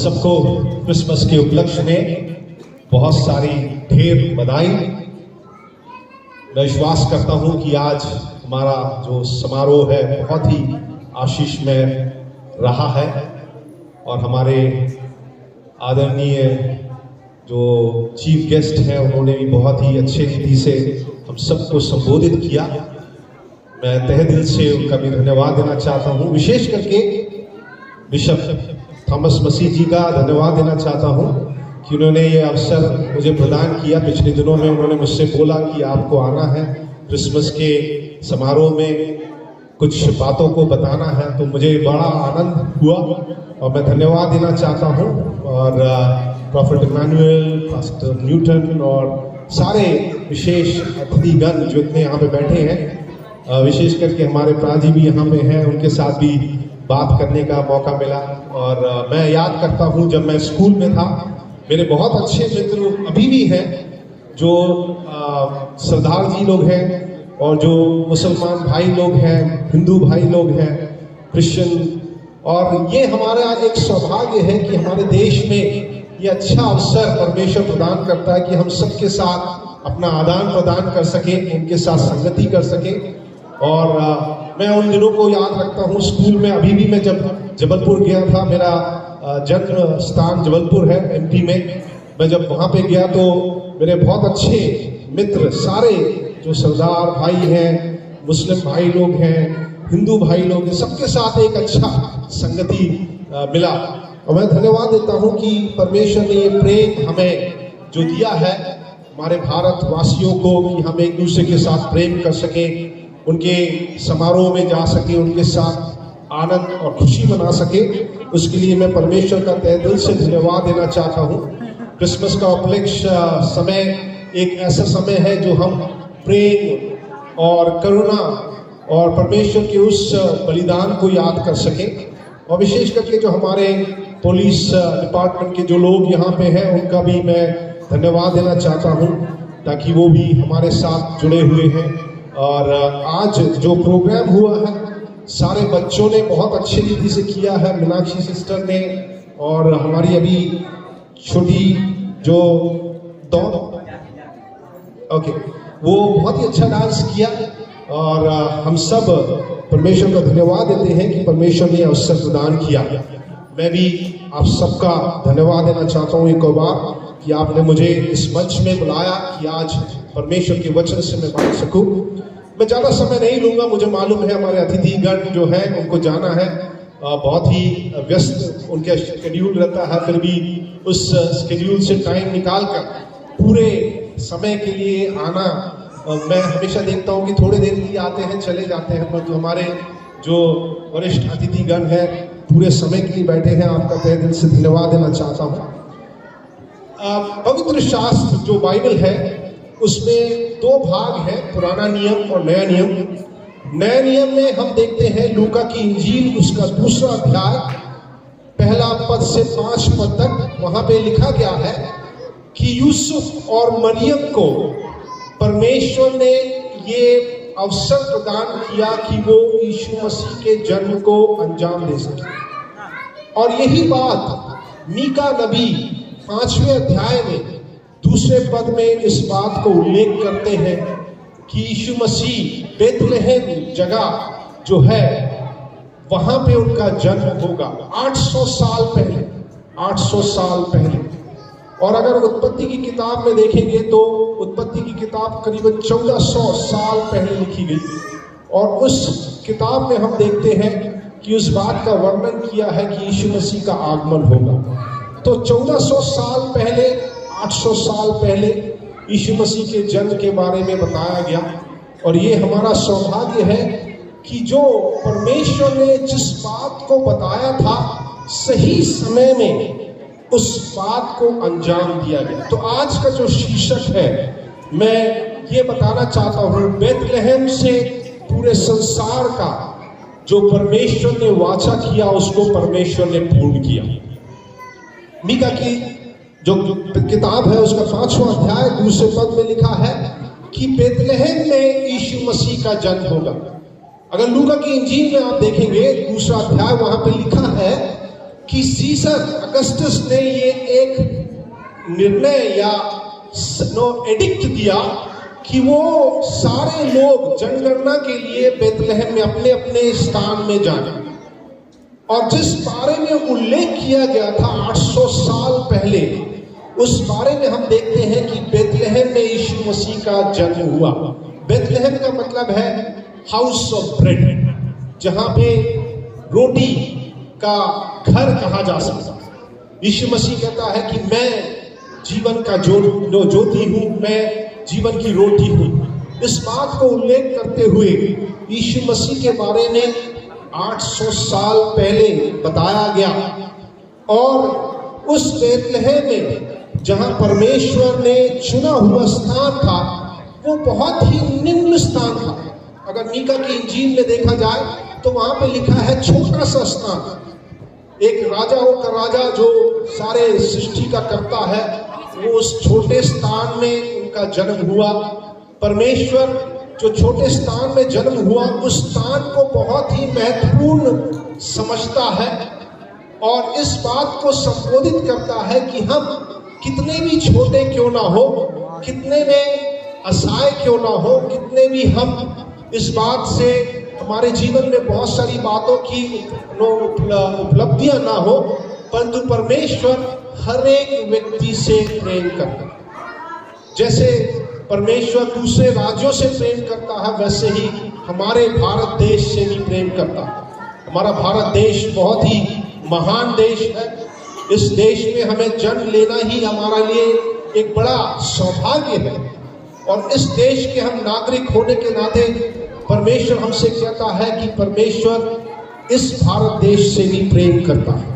सबको क्रिसमस के उपलक्ष्य में बहुत सारी ढेर बधाई। मैं विश्वास करता हूं कि आज हमारा जो समारोह है बहुत ही आशीषमय रहा है और हमारे आदरणीय जो चीफ गेस्ट हैं उन्होंने भी बहुत ही अच्छे रीति से हम सबको संबोधित किया। मैं तहे दिल से उनका भी धन्यवाद देना चाहता हूं। विशेष करके बिशप थॉमस मसीह जी का धन्यवाद देना चाहता हूं कि उन्होंने ये अवसर मुझे प्रदान किया। पिछले दिनों में उन्होंने मुझसे बोला कि आपको आना है क्रिसमस के समारोह में, कुछ बातों को बताना है, तो मुझे बड़ा आनंद हुआ और मैं धन्यवाद देना चाहता हूं। और प्रॉफेट इमैनुअल, पास्टर न्यूटन और सारे विशेष अतिथिगण जो इतने यहाँ पे बैठे हैं, विशेष करके हमारे प्राजी भी यहाँ पे हैं, उनके साथ भी बात करने का मौका मिला। और मैं याद करता हूँ जब मैं स्कूल में था, मेरे बहुत अच्छे मित्र अभी भी हैं जो सरदार जी लोग हैं और जो मुसलमान भाई लोग हैं, हिंदू भाई लोग हैं, क्रिश्चियन। और ये हमारा एक सौभाग्य है कि हमारे देश में ये अच्छा अवसर परमेश्वर प्रदान करता है कि हम सबके साथ अपना आदान प्रदान कर सकें, उनके साथ संगति कर सकें। और मैं उन दिनों को याद रखता हूँ स्कूल में। अभी भी मैं जब जबलपुर गया था, मेरा जन्म स्थान जबलपुर है एमपी में, मैं जब वहाँ पे गया तो मेरे बहुत अच्छे मित्र सारे जो सरदार भाई हैं, मुस्लिम भाई लोग हैं, हिंदू भाई लोग हैं, सबके साथ एक अच्छा संगति मिला। और मैं धन्यवाद देता हूँ कि परमेश्वर ने ये प्रेम हमें जो दिया है हमारे भारतवासियों को कि हम एक दूसरे के साथ प्रेम कर सकें, उनके समारोह में जा सके, उनके साथ आनंद और खुशी मना सके। उसके लिए मैं परमेश्वर का तहे दिल से धन्यवाद देना चाहता हूँ। क्रिसमस का उपलक्ष्य समय एक ऐसा समय है जो हम प्रेम और करुणा और परमेश्वर के उस बलिदान को याद कर सकें। और विशेष करके जो हमारे पुलिस डिपार्टमेंट के जो लोग यहाँ पे हैं उनका भी मैं धन्यवाद देना चाहता हूँ, ताकि वो भी हमारे साथ जुड़े हुए हैं। और आज जो प्रोग्राम हुआ है सारे बच्चों ने बहुत अच्छी रीति से किया है, मीनाक्षी सिस्टर ने और हमारी अभी छोटी जो वो बहुत ही अच्छा डांस किया। और हम सब परमेश्वर का धन्यवाद देते हैं कि परमेश्वर ने अवसर प्रदान किया। मैं भी आप सबका धन्यवाद देना चाहता हूँ एक और बार कि आपने मुझे इस मंच में बुलाया कि आज परमेश्वर के वचन से मैं बात सकूं। मैं ज़्यादा समय नहीं लूंगा, मुझे मालूम है हमारे अतिथिगण जो हैं उनको जाना है, बहुत ही व्यस्त उनका शेड्यूल रहता है, फिर भी उस शेड्यूल से टाइम निकाल कर पूरे समय के लिए आना। मैं हमेशा देखता हूँ कि थोड़े देर के लिए आते हैं चले जाते हैं, पर जो हमारे जो वरिष्ठ अतिथिगण हैं पूरे समय के लिए बैठे हैं, आपका तहे दिल से धन्यवाद देना चाहता हूँ। पवित्र शास्त्र जो बाइबल है उसमें दो भाग है, पुराना नियम और नया नियम। नया नियम में हम देखते हैं लूका की इंजील उसका 2 अध्याय 1 पद से 5 पद तक, वहां पे लिखा गया है कि यूसुफ और मरियम को परमेश्वर ने ये अवसर प्रदान किया कि वो यीशु मसीह के जन्म को अंजाम दे सके। और यही बात मीका नबी 5वें अध्याय में 2 पद में इस बात को उल्लेख करते हैं कि यीशु मसीह बेथलेहम जगह जो है वहां पे उनका जन्म होगा 800 साल पहले, 800 साल पहले। और अगर उत्पत्ति की किताब में देखेंगे तो उत्पत्ति की किताब करीबन 1400 साल पहले लिखी गई। और उस किताब में हम देखते हैं कि उस बात का वर्णन किया है कि यीशु मसीह का आगमन होगा। तो 1400 साल पहले, 800 साल पहले यीशु मसीह के जन्म के बारे में बताया गया। और ये हमारा सौभाग्य है कि जो परमेश्वर ने जिस बात को बताया था सही समय में उस बात को अंजाम दिया गया। तो आज का जो शीर्षक है मैं ये बताना चाहता हूँ, बेथलेहम से पूरे संसार का जो परमेश्वर ने वाचा किया उसको परमेश्वर ने पूर्ण किया। मीका की जो किताब है उसका 5वां अध्याय 2 पद में लिखा है कि बेथलेहम में यीशु मसीह का जन्म होगा। अगर लूका की इंजील में आप देखेंगे 2 अध्याय, वहां पे लिखा है कि सीजर अगस्टस ने ये एक निर्णय या एडिक्ट दिया कि वो सारे लोग जनगणना के लिए बेथलेहम में अपने अपने स्थान में जाएं। और जिस बारे में उल्लेख किया गया था 800 साल पहले, उस बारे में हम देखते हैं कि बेथलेहम में यीशु मसीह का जन्म हुआ। बेथलेहम का मतलब है हाउस ऑफ ब्रेड, जहां पे रोटी का घर कहा जा सकता। यीशु मसीह कहता है कि मैं जीवन का ज्योति हूं, मैं जीवन की रोटी हूं। इस बात को उल्लेख करते हुए यीशु मसीह के बारे में 800 साल पहले बताया गया। और उस बेथलेहम में जहां परमेश्वर ने चुना हुआ स्थान था, वो बहुत ही निम्न स्थान था। अगर मीका की इंजील में देखा जाए तो वहां पे लिखा है छोटा सा स्थान। एक राजाओं का राजा जो सारे सृष्टि का करता है, वो उस छोटे स्थान में उनका जन्म हुआ। परमेश्वर जो छोटे स्थान में जन्म हुआ, उस स्थान को बहुत ही महत्वपूर्ण समझता है और इस बात को संबोधित करता है कि हम कितने भी छोटे क्यों ना हो, कितने में असहाय क्यों ना हो, कितने भी हम इस बात से हमारे जीवन में बहुत सारी बातों की उपलब्धियां ना हो, परंतु परमेश्वर हर एक व्यक्ति से प्रेम करता है। जैसे परमेश्वर दूसरे राज्यों से प्रेम करता है, वैसे ही हमारे भारत देश से भी प्रेम करता है। हमारा भारत देश बहुत ही महान देश है। इस देश में हमें जन्म लेना ही हमारे लिए एक बड़ा सौभाग्य है और इस देश के हम नागरिक होने के नाते परमेश्वर हमसे कहता है कि परमेश्वर इस भारत देश से भी प्रेम करता है।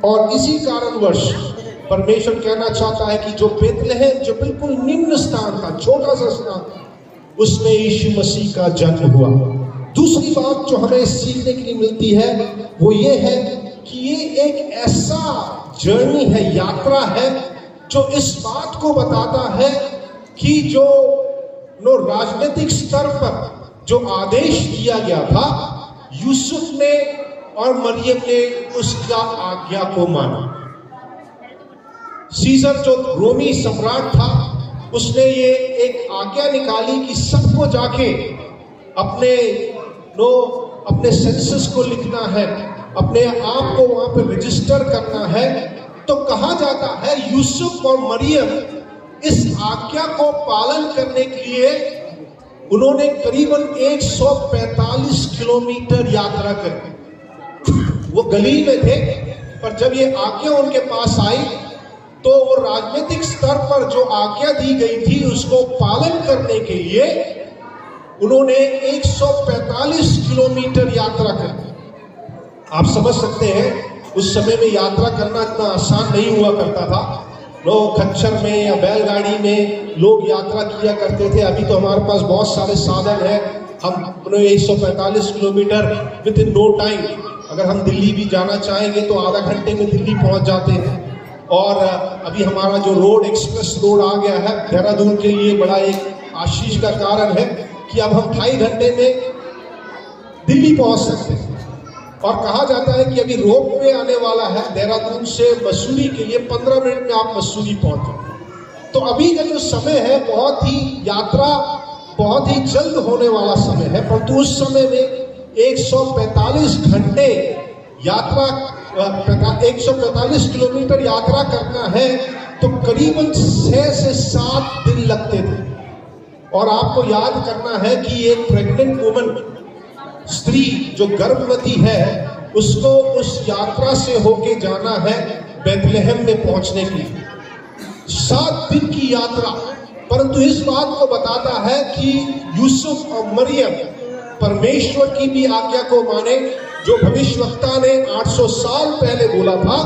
और इसी कारणवश परमेश्वर कहना चाहता है कि जो बेथलेहम, जो बिल्कुल निम्न स्थान था, छोटा सा स्थान, उसमें यीशु मसीह का जन्म हुआ। दूसरी बात जो हमें सीखने के लिए मिलती है वो ये है कि ये एक ऐसा जर्नी है, यात्रा है, जो इस बात को बताता है कि जो राजनीतिक स्तर पर जो आदेश दिया गया था, यूसुफ ने और मरियम ने उसका आज्ञा को माना। सीजर जो रोमी सम्राट था, उसने ये एक आज्ञा निकाली कि सबको जाके अपने सेंसस को लिखना है, अपने आप को वहां पे रजिस्टर करना है। तो कहा जाता है यूसुफ और मरियम इस आज्ञा को पालन करने के लिए उन्होंने करीबन 145 किलोमीटर यात्रा करी। वो गलील में थे, पर जब ये आज्ञा उनके पास आई तो वो राजनीतिक स्तर पर जो आज्ञा दी गई थी उसको पालन करने के लिए उन्होंने 145 किलोमीटर यात्रा कर। आप समझ सकते हैं उस समय में यात्रा करना इतना आसान नहीं हुआ करता था। लोग खच्चर में या बैलगाड़ी में लोग यात्रा किया करते थे। अभी तो हमारे पास बहुत सारे साधन हैं, हम 145 kilometre within no time, अगर हम दिल्ली भी जाना चाहेंगे तो आधा घंटे में दिल्ली पहुंच जाते हैं। और अभी हमारा जो रोड, एक्सप्रेस रोड आ गया है देहरादून के लिए, बड़ा एक आशीष का कारण है कि अब हम 2.5 घंटे में दिल्ली पहुंच सकते हैं। और कहा जाता है कि अभी रोपवे आने वाला है देहरादून से मसूरी के लिए, 15 मिनट में आप मसूरी पहुंच जाए। तो अभी का जो समय है बहुत ही यात्रा बहुत ही जल्द होने वाला समय है, परंतु उस समय में 145 घंटे यात्रा, 145 किलोमीटर यात्रा करना है तो करीबन 6 से 7 दिन लगते थे। और आपको याद करना है कि एक प्रेग्नेंट वुमन, स्त्री जो गर्भवती है, उसको उस यात्रा से होके जाना है बेथलेहम में पहुंचने के लिए। 7 दिन की यात्रा, परंतु इस बात को बताता है कि यूसुफ और मरियम परमेश्वर की भी आज्ञा को माने, जो भविष्यवक्ता ने 800 साल पहले बोला था,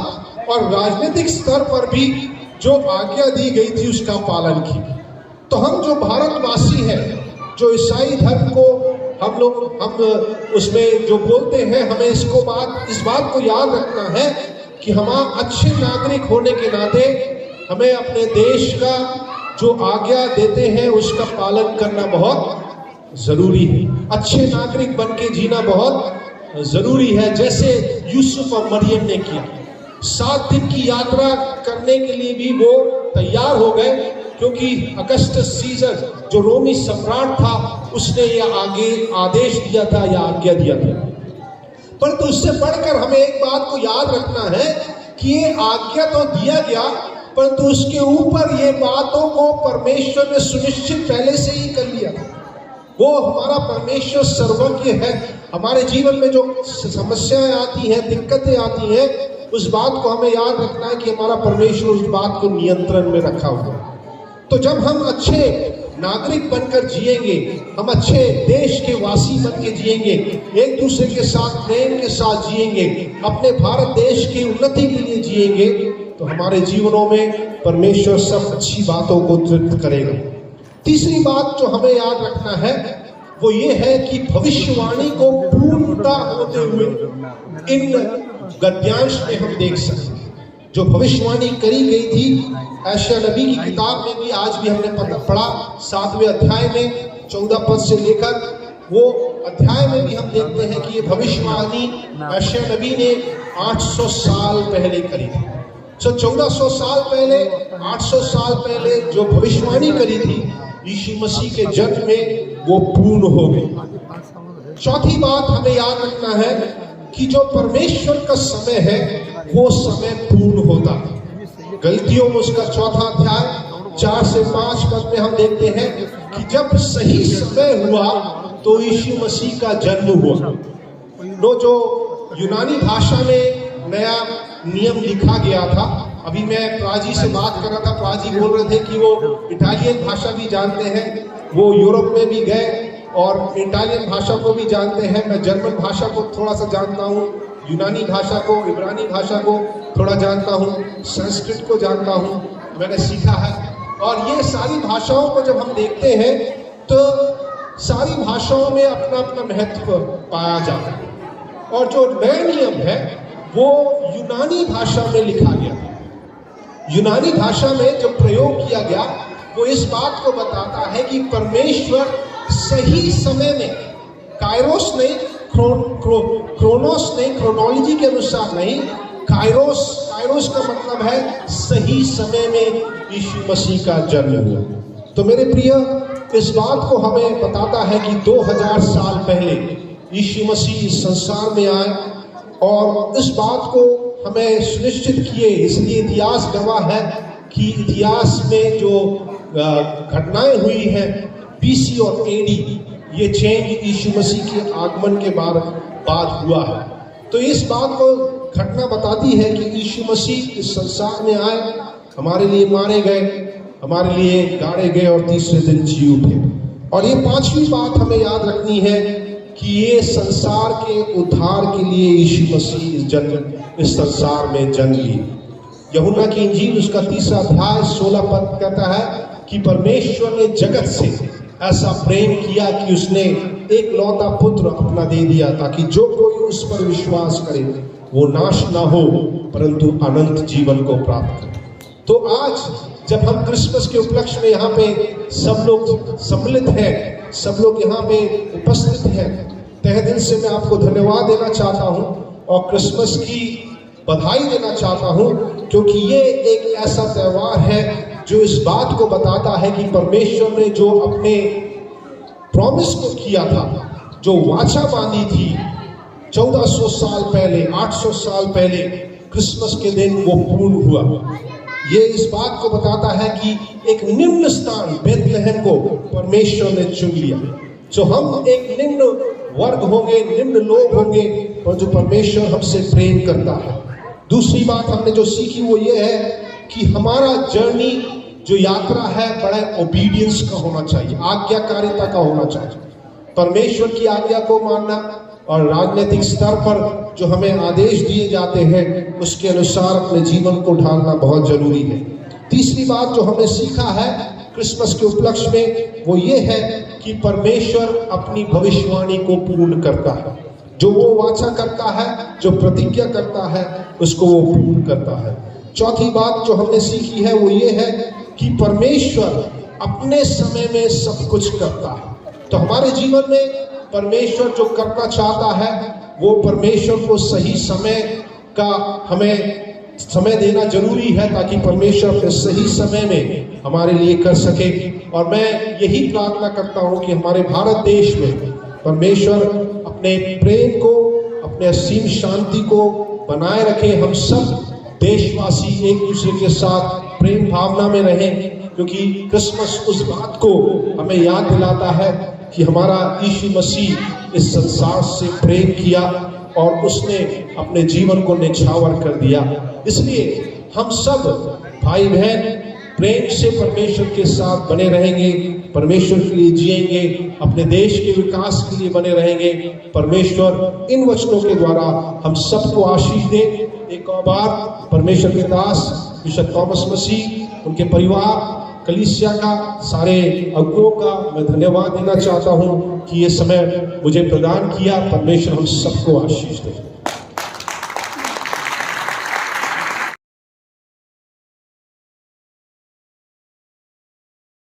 और राजनीतिक स्तर पर भी जो आज्ञा दी गई थी उसका पालन किया। तो हम जो भारतवासी हैं, जो ईसाई धर्म को हम उसमें जो बोलते हैं, हमें इस बात को याद रखना है कि हम अच्छे नागरिक होने के नाते हमें अपने देश का जो आज्ञा देते हैं उसका पालन करना बहुत जरूरी है। अच्छे नागरिक बन के जीना बहुत जरूरी है, जैसे यूसुफ और मरियम ने किया। 7 दिन की यात्रा करने के लिए भी वो तैयार हो गए, क्योंकि अगस्टस सीजर जो रोमी सम्राट था उसने यह आगे आदेश दिया था या आज्ञा दिया था। परंतु उससे बढ़कर हमें एक बात को याद रखना है कि ये आज्ञा तो दिया गया, परंतु उसके ऊपर ये बातों को परमेश्वर ने सुनिश्चित पहले से ही कर लिया। वो हमारा परमेश्वर सर्वज्ञ है। हमारे जीवन में जो समस्याएं आती हैं, दिक्कतें आती हैं, उस बात को हमें याद रखना है कि हमारा परमेश्वर उस बात को नियंत्रण में रखा हुआ है। तो जब हम अच्छे नागरिक बनकर जिएंगे, हम अच्छे देश के वासी बन के जिएंगे, एक दूसरे के साथ प्रेम के साथ जिएंगे, अपने भारत देश की उन्नति के लिए जिएंगे, तो हमारे जीवनों में परमेश्वर सब अच्छी बातों को तृप्त करेगा। तीसरी बात जो हमें याद रखना है वो ये है कि भविष्यवाणी को पूर्णता होते हुए इन गद्यांश में हम देख सकते हैं। जो भविष्यवाणी करी गई थी यशायाह नबी की किताब में भी, आज भी हमने पढ़ा 7वें अध्याय में 14 पद से लेकर वो अध्याय में भी हम देखते हैं कि ये भविष्यवाणी यशायाह नबी ने 800 साल पहले करी थी। 1400 साल पहले, 800 साल पहले जो भविष्यवाणी करी थी यीशु मसीह के जन्म में, वो पूर्ण हो गई। चौथी बात हमें याद रखना है कि जो परमेश्वर का समय है वो समय पूर्ण होता है। गलतियों में उसका 4था अध्याय 4 से 5 पद में हम देखते हैं कि जब सही समय हुआ तो यीशु मसीह का जन्म हुआ। वो जो यूनानी भाषा में नया नियम लिखा गया था, अभी मैं प्राजी से बात कर रहा था, प्राजी बोल रहे थे कि वो इटालियन भाषा भी जानते हैं, वो यूरोप में भी गए और इटालियन भाषा को भी जानते हैं। मैं जर्मन भाषा को थोड़ा सा जानता हूँ, यूनानी भाषा को, इब्रानी भाषा को थोड़ा जानता हूँ, संस्कृत को जानता हूँ, मैंने सीखा है। और ये सारी भाषाओं को जब हम देखते हैं तो सारी भाषाओं में अपना अपना महत्व पाया जाता है। और जो नया नियम है वो यूनानी भाषा में लिखा गया। यूनानी भाषा में जो प्रयोग किया गया वो इस बात को बताता है कि परमेश्वर सही समय में, काइरोस नहीं, क्रोनोस नहीं, क्रोनोलॉजी के अनुसार नहीं, काइरोस का मतलब है सही समय में यीशु मसीह का जन्म हुआ। तो मेरे प्रिय, इस बात को हमें बताता है कि 2000 साल पहले यीशु मसीह इस संसार में आए और इस बात को हमें सुनिश्चित किए। इसलिए इतिहास गवाह है कि इतिहास में जो घटनाएं हुई हैं BC और AD, ये चेंज यीशु मसीह के आगमन के बाद हुआ है। तो इस बात को घटना बताती है कि यीशु मसीह इस संसार में आए, हमारे लिए मारे गए, हमारे लिए गाड़े गए और तीसरे दिन जी उठे। और ये 5वीं बात हमें याद रखनी है कि ये संसार के उद्धार के लिए यीशु मसीह इस संसार में जन्म लिए। यूहन्ना की इंजील उसका 3रा अध्याय 16 पद कहता है कि परमेश्वर ने जगत से ऐसा प्रेम किया कि उसने एक लौता पुत्र अपना दे दिया, ताकि जो कोई उस पर विश्वास करे वो नाश ना हो परंतु अनंत जीवन को प्राप्त करे। तो आज जब हम क्रिसमस के उपलक्ष्य में यहाँ पे सब लोग सम्मिलित हैं, सब लोग यहाँ पे उपस्थित हैं, तहे दिल से मैं आपको धन्यवाद देना चाहता हूँ और क्रिसमस की बधाई देना चाहता हूँ, क्योंकि ये एक ऐसा त्यौहार है जो इस बात को बताता है कि परमेश्वर ने जो अपने प्रॉमिस को किया था, जो वाचा बांधी थी 1400 साल पहले, 800 साल पहले, क्रिसमस के दिन वो पूर्ण हुआ। ये इस बात को बताता है कि एक निम्न स्थान बेथलेहम को परमेश्वर ने चुन लिया। जो हम एक निम्न वर्ग होंगे, निम्न लोग होंगे, और जो परमेश्वर हमसे प्रेम करता है। दूसरी बात हमने जो सीखी वो ये है कि हमारा जर्नी, जो यात्रा है, बड़ा ओबीडियंस का होना चाहिए, आज्ञाकारिता का होना चाहिए। परमेश्वर की आज्ञा को मानना और राजनीतिक स्तर पर जो हमें आदेश दिए जाते हैं उसके अनुसार अपने जीवन को ढालना बहुत जरूरी है। तीसरी बात जो हमने सीखा है क्रिसमस के उपलक्ष्य में वो ये है कि परमेश्वर अपनी भविष्यवाणी को पूर्ण करता है। जो वो वाचा करता है, जो प्रतिज्ञा करता है, उसको वो पूर्ण करता है। चौथी बात जो हमने सीखी है वो ये है कि परमेश्वर अपने समय में सब कुछ करता है। तो हमारे जीवन में परमेश्वर जो करना चाहता है वो परमेश्वर को सही समय का हमें समय देना जरूरी है ताकि परमेश्वर अपने सही समय में हमारे लिए कर सके। और मैं यही प्रार्थना करता हूं कि हमारे भारत देश में परमेश्वर अपने प्रेम को, अपने असीम शांति को बनाए रखे। हम सब देशवासी एक दूसरे के साथ प्रेम भावना में रहें, क्योंकि क्रिसमस उस बात को हमें याद दिलाता है कि हमारा यीशु मसीह इस संसार से प्रेम किया और उसने अपने जीवन को निछावर कर दिया। इसलिए हम सब भाई बहन प्रेम से परमेश्वर के साथ बने रहेंगे, परमेश्वर के लिए जिएंगे, अपने देश के विकास के लिए बने रहेंगे। परमेश्वर इन वचनों के द्वारा हम सबको आशीष दे। एक और बार परमेश्वर के दास बिशप थॉमस मसीह, उनके परिवार, कलीसिया का, सारे अगुओं का मैं धन्यवाद देना चाहता हूं कि ये समय मुझे प्रदान किया। परमेश्वर हम सबको आशीष दे।